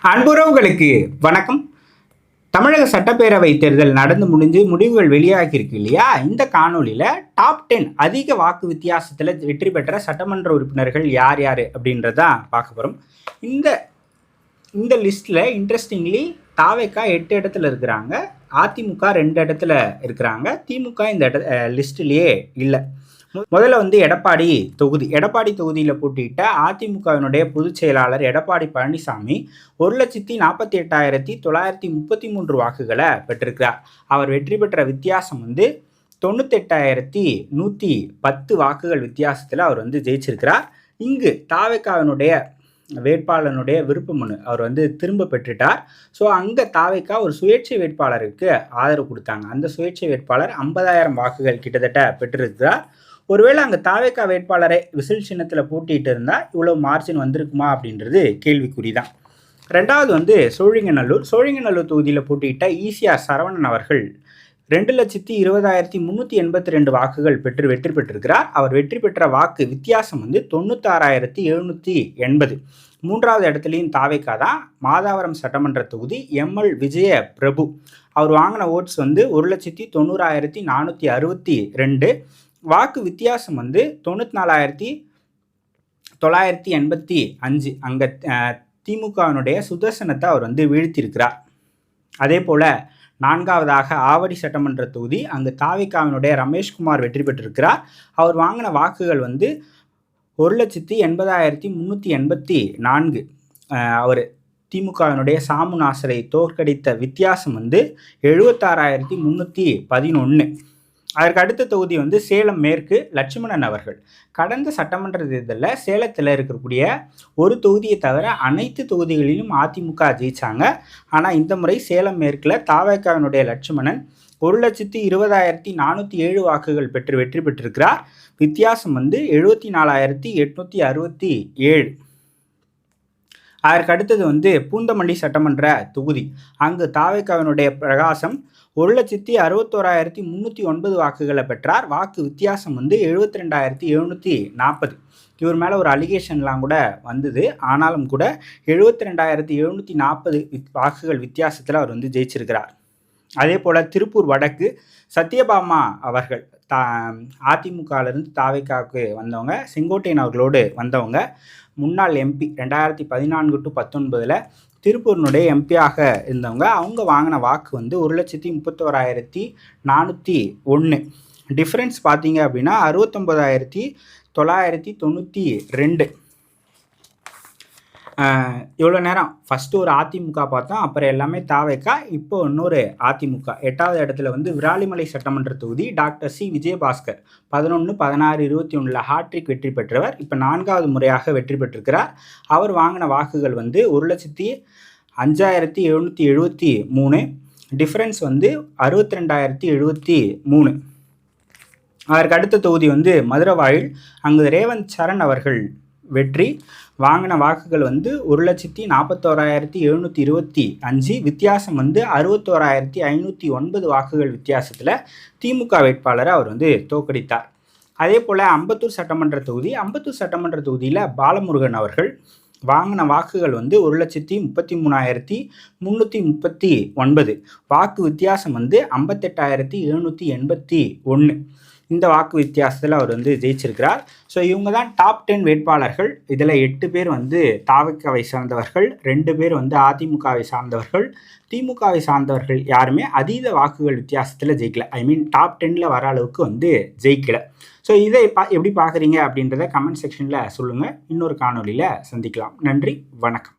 அன்புறவுகளுக்கு வணக்கம். தமிழக சட்டப்பேரவை தேர்தல் நடந்து முடிஞ்சு முடிவுகள் வெளியாகி இருக்கு இல்லையா? இந்த காணொலியில டாப் 10 அதிக வாக்கு வித்தியாசத்துல வெற்றி பெற்ற சட்டமன்ற உறுப்பினர்கள் யார் யாரு அப்படின்றதான் பார்க்க போறோம். இந்த லிஸ்ட்ல இன்ட்ரெஸ்டிங்லி தாவேகா 8 இடத்துல இருக்கிறாங்க, அதிமுக 2 இடத்துல இருக்கிறாங்க, திமுக இந்த லிஸ்ட்லயே இல்லை. முதல்ல எடப்பாடி தொகுதியில் போட்டியிட்ட அதிமுகவினுடைய பொதுச் செயலாளர் எடப்பாடி பழனிசாமி 1,48,933 வாக்குகளை பெற்றிருக்கிறார். அவர் வெற்றி பெற்ற வித்தியாசம் 98,110 வாக்குகள் வித்தியாசத்தில் அவர் ஜெயிச்சிருக்கிறார். இங்கு தாவேகாவினுடைய வேட்பாளனுடைய விருப்ப மனு அவர் திரும்ப பெற்றுட்டார். ஸோ அங்கே தாவேகா ஒரு சுயேட்சை வேட்பாளருக்கு ஆதரவு கொடுத்தாங்க. அந்த சுயேட்சை வேட்பாளர் 50,000 வாக்குகள் கிட்டத்தட்ட பெற்றிருக்கிறார். ஒருவேளை அங்கே தாவேகா வேட்பாளரை விசில் சின்னத்தில் போட்டிட்டு இருந்தால் இவ்வளோ மார்ஜின் வந்திருக்குமா அப்படின்றது கேள்விக்குறி தான். ரெண்டாவது சோழிங்கநல்லூர் தொகுதியில் போட்டியிட்ட ஈசிஆர் சரவணன் அவர்கள் 2,20,382 வாக்குகள் பெற்று வெற்றி பெற்றிருக்கிறார். அவர் வெற்றி பெற்ற வாக்கு வித்தியாசம் 96,780. மூன்றாவது இடத்துலையும் தாவேகா தான். மாதாவரம் சட்டமன்ற தொகுதி எம்எல் விஜய பிரபு அவர் வாங்கின ஓட்ஸ் 1,04,462. வாக்கு வித்தியாசம் 94,985. அங்கே திமுகவினுடைய சுதர்சனத்தை அவர் வீழ்த்தியிருக்கிறார். அதே போல் நான்காவதாக ஆவடி சட்டமன்ற தொகுதி, அங்கு தாவேகாவினுடைய ரமேஷ்குமார் வெற்றி பெற்றிருக்கிறார். அவர் வாங்கின வாக்குகள் 1,80,384. அவர் திமுகவினுடைய சாமு நாசரை தோற்கடித்த வித்தியாசம் 76,311. அதற்கு அடுத்த தொகுதி சேலம் மேற்கு லட்சுமணன் அவர்கள். கடந்த சட்டமன்ற தேர்தலில் சேலத்தில் இருக்கக்கூடிய ஒரு தொகுதியை தவிர அனைத்து தொகுதிகளிலும் அதிமுக ஜெயிச்சாங்க. ஆனால் இந்த முறை சேலம் மேற்கில் தாவேகாவினுடைய லட்சுமணன் 1,20,407 வாக்குகள் பெற்று வெற்றி பெற்றிருக்கிறார். வித்தியாசம் 74,867. அதற்கு அடுத்தது பூந்தமல்லி சட்டமன்ற தொகுதி. அங்கு தாவேகாவினுடைய பிரகாசம் 1,61,309 வாக்குகளை பெற்றார். வாக்கு வித்தியாசம் 72,740. இவர் மேலே ஒரு அலிகேஷன்லாம் கூட வந்தது. ஆனாலும் கூட 72,740 வாக்குகள் வித்தியாசத்தில் அவர் ஜெயிச்சிருக்கிறார். அதே போல் திருப்பூர் வடக்கு சத்யபாமா அவர்கள் அதிமுகவிலிருந்து தாவேகாவுக்கு வந்தவங்க, செங்கோட்டையன் அவர்களோடு வந்தவங்க, முன்னாள் எம்பி 2014 to 2019 திருப்பூரினுடைய எம்பியாக இருந்தவங்க. அவங்க வாங்கின வாக்கு 1,31,401. டிஃப்ரென்ஸ் பார்த்தீங்க அப்படின்னா 69,992. இவ்வளோ நேரம் ஃபஸ்ட்டு ஒரு அதிமுக பார்த்தோம், அப்புறம் எல்லாமே தாவேகா, இப்போ இன்னொரு அதிமுக. 8வது இடத்துல விராலிமலை சட்டமன்ற தொகுதி டாக்டர் சி விஜயபாஸ்கர் 11, 16, 21 ஹாட்ரிக் வெற்றி பெற்றவர். இப்போ 4வது முறையாக வெற்றி பெற்றிருக்கிறார். அவர் வாங்கின வாக்குகள் 1,05,773. டிஃப்ரென்ஸ் 62,073. அதற்கு அடுத்த தொகுதி மதுரவாயில். அங்கு ரேவந்த் சரண் அவர்கள் வெற்றி. வாங்கின வாக்குகள் 1,41,725. வித்தியாசம் 61,509 வாக்குகள் வித்தியாசத்தில் திமுக வேட்பாளரை அவர் தோற்கடித்தார். அதே போல் அம்பத்தூர் சட்டமன்ற தொகுதியில் பாலமுருகன் அவர்கள் வாங்கின வாக்குகள் 1,33,339. வாக்கு வித்தியாசம் 58,781. இந்த வாக்கு வித்தியாசத்தில் அவர் ஜெயிச்சிருக்கிறார். ஸோ இவங்க தான் டாப் 10 வேட்பாளர்கள். இதில் 8 பேர் தாவேகாவை சார்ந்தவர்கள், 2 பேர் அதிமுகவை சார்ந்தவர்கள். திமுகவை சார்ந்தவர்கள் யாருமே அதீத வாக்குகள் வித்தியாசத்தில் ஜெயிக்கல. டாப் 10ல் வர அளவுக்கு ஜெயிக்கலை. ஸோ இதை எப்படி பார்க்குறீங்க அப்படின்றத கமெண்ட் செக்ஷனில் சொல்லுங்கள். இன்னொரு காணொலியில் சந்திக்கலாம். நன்றி, வணக்கம்.